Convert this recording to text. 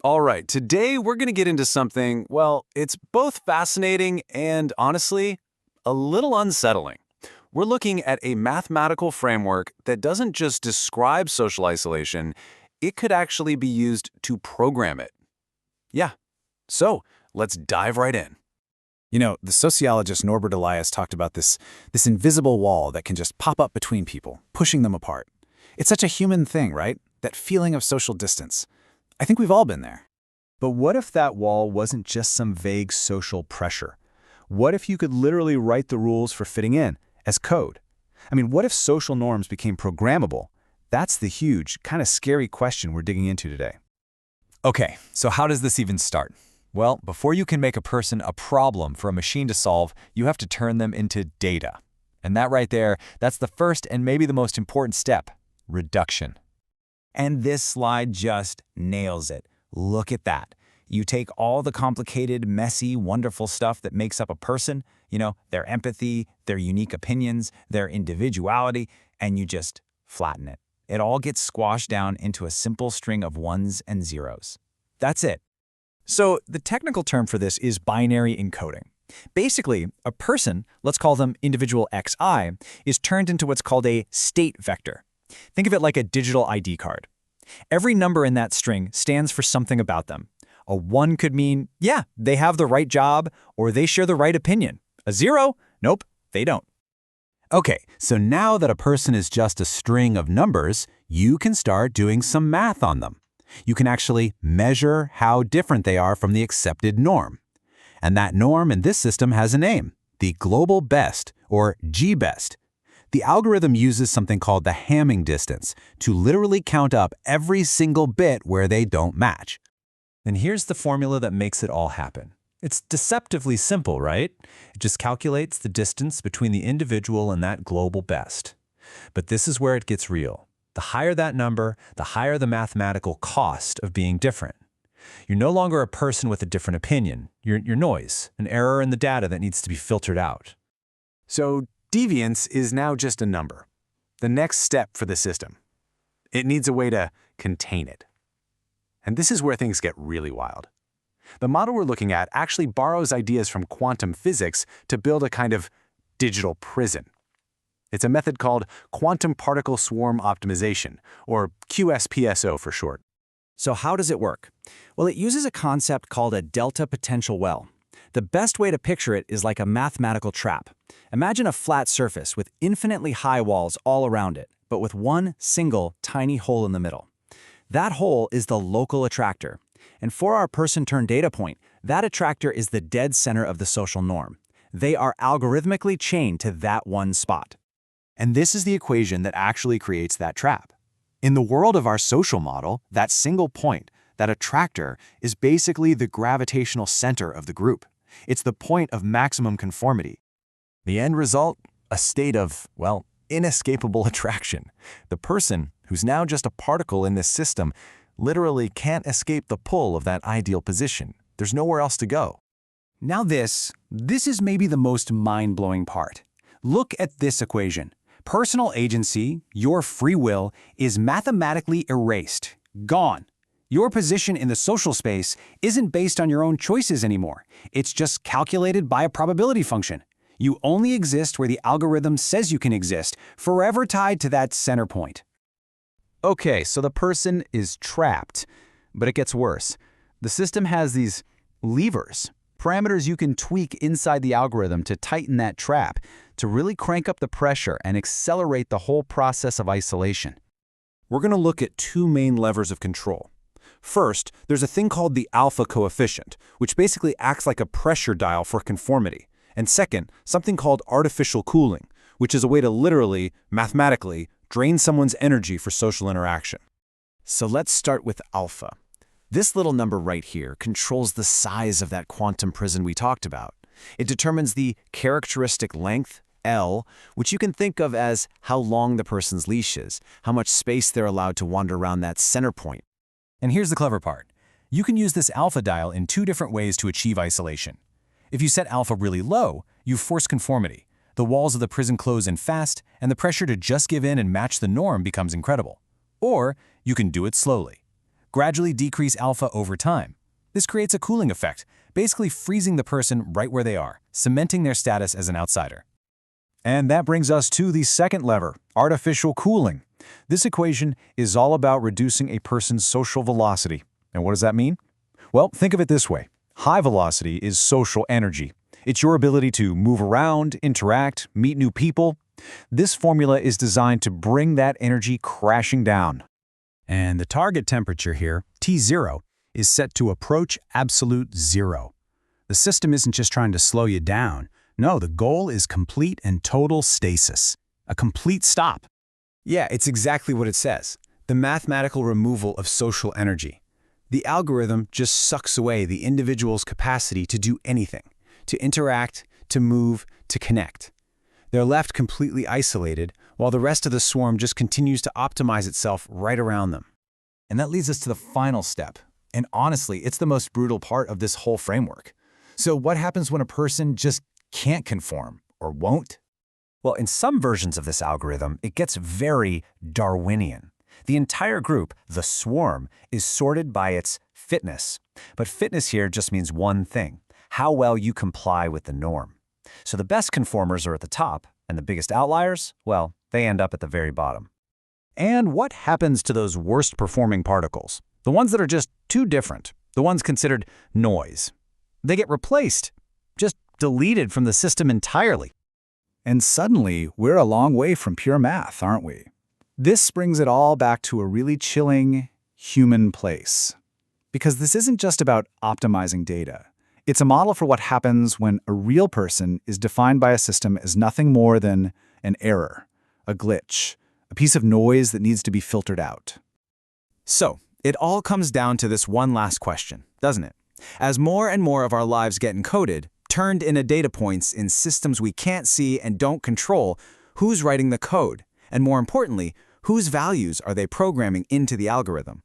All right, today we're going to get into something, well, it's both fascinating and, honestly, a little unsettling. We're looking at a mathematical framework that doesn't just describe social isolation, it could actually be used to program it. Yeah, so let's dive right in. You know, the sociologist Norbert Elias talked about this invisible wall that can just pop up between people, pushing them apart. It's such a human thing, right? That feeling of social distance. I think we've all been there. But what if that wall wasn't just some vague social pressure? What if you could literally write the rules for fitting in as code? I mean, what if social norms became programmable? That's the huge, kind of scary question we're digging into today. Okay, so how does this even start? Well, before you can make a person a problem for a machine to solve, you have to turn them into data. And that right there, that's the first and maybe the most important step, reduction. And this slide just nails it. Look at that. You take all the complicated, messy, wonderful stuff that makes up a person, their empathy, their unique opinions, their individuality, and you just flatten it. It all gets squashed down into a simple string of ones and zeros. That's it. So the technical term for this is binary encoding. Basically, a person, let's call them individual xi, is turned into what's called a state vector. Think of it like a digital ID card. Every number in that string stands for something about them. A 1 could mean, yeah, they have the right job, or they share the right opinion. A 0, nope, they don't. Okay, so now that a person is just a string of numbers, you can start doing some math on them. You can actually measure how different they are from the accepted norm. And that norm in this system has a name, the global best, or G-best. The algorithm uses something called the Hamming distance to literally count up every single bit where they don't match. And here's the formula that makes it all happen. It's deceptively simple, right? It just calculates the distance between the individual and that global best. But this is where it gets real. The higher that number, the higher the mathematical cost of being different. You're no longer a person with a different opinion. You're noise, an error in the data that needs to be filtered out. So deviance is now just a number, the next step for the system. It needs a way to contain it. And this is where things get really wild. The model we're looking at actually borrows ideas from quantum physics to build a kind of digital prison. It's a method called quantum particle swarm optimization, or QSPSO for short. So how does it work? Well, it uses a concept called a delta potential well. The best way to picture it is like a mathematical trap. Imagine a flat surface with infinitely high walls all around it, but with one single tiny hole in the middle. That hole is the local attractor. And for our person-turned data point, that attractor is the dead center of the social norm. They are algorithmically chained to that one spot. And this is the equation that actually creates that trap. In the world of our social model, that single point, that attractor, is basically the gravitational center of the group. It's the point of maximum conformity. The end result? A state of, well, inescapable attraction. The person, who's now just a particle in this system, literally can't escape the pull of that ideal position. There's nowhere else to go. Now this is maybe the most mind-blowing part. Look at this equation. Personal agency, your free will, is mathematically erased, gone. Your position in the social space isn't based on your own choices anymore. It's just calculated by a probability function. You only exist where the algorithm says you can exist, forever tied to that center point. Okay, so the person is trapped, but it gets worse. The system has these levers, parameters you can tweak inside the algorithm to tighten that trap, to really crank up the pressure and accelerate the whole process of isolation. We're going to look at two main levers of control. First, there's a thing called the alpha coefficient, which basically acts like a pressure dial for conformity. And second, something called artificial cooling, which is a way to literally, mathematically, drain someone's energy for social interaction. So let's start with alpha. This little number right here controls the size of that quantum prison we talked about. It determines the characteristic length, L, which you can think of as how long the person's leash is, how much space they're allowed to wander around that center point. And here's the clever part. You can use this alpha dial in two different ways to achieve isolation. If you set alpha really low, you force conformity. The walls of the prison close in fast, and the pressure to just give in and match the norm becomes incredible. Or you can do it slowly. gradually decrease alpha over time. This creates a cooling effect, basically freezing the person right where they are, cementing their status as an outsider. And that brings us to the second lever, artificial cooling. This equation is all about reducing a person's social velocity. And what does that mean? Well, think of it this way. High velocity is social energy. It's your ability to move around, interact, meet new people. This formula is designed to bring that energy crashing down. And the target temperature here, T0, is set to approach absolute zero. The system isn't just trying to slow you down. No, the goal is complete and total stasis. A complete stop. Yeah, it's exactly what it says. The mathematical removal of social energy. The algorithm just sucks away the individual's capacity to do anything, to interact, to move, to connect. They're left completely isolated, while the rest of the swarm just continues to optimize itself right around them. And that leads us to the final step. And honestly, it's the most brutal part of this whole framework. So what happens when a person just can't conform or won't? Well, in some versions of this algorithm, it gets very Darwinian. The entire group, the swarm, is sorted by its fitness. But fitness here just means one thing: how well you comply with the norm. So the best conformers are at the top, and the biggest outliers, well, they end up at the very bottom. And what happens to those worst-performing particles? The ones that are just too different, the ones considered noise. They get replaced, just deleted from the system entirely. And suddenly, we're a long way from pure math, aren't we? This brings it all back to a really chilling, human place. Because this isn't just about optimizing data. It's a model for what happens when a real person is defined by a system as nothing more than an error, a glitch, a piece of noise that needs to be filtered out. So, it all comes down to this one last question, doesn't it? As more and more of our lives get encoded, turned into data points in systems we can't see and don't control, who's writing the code? And more importantly, whose values are they programming into the algorithm?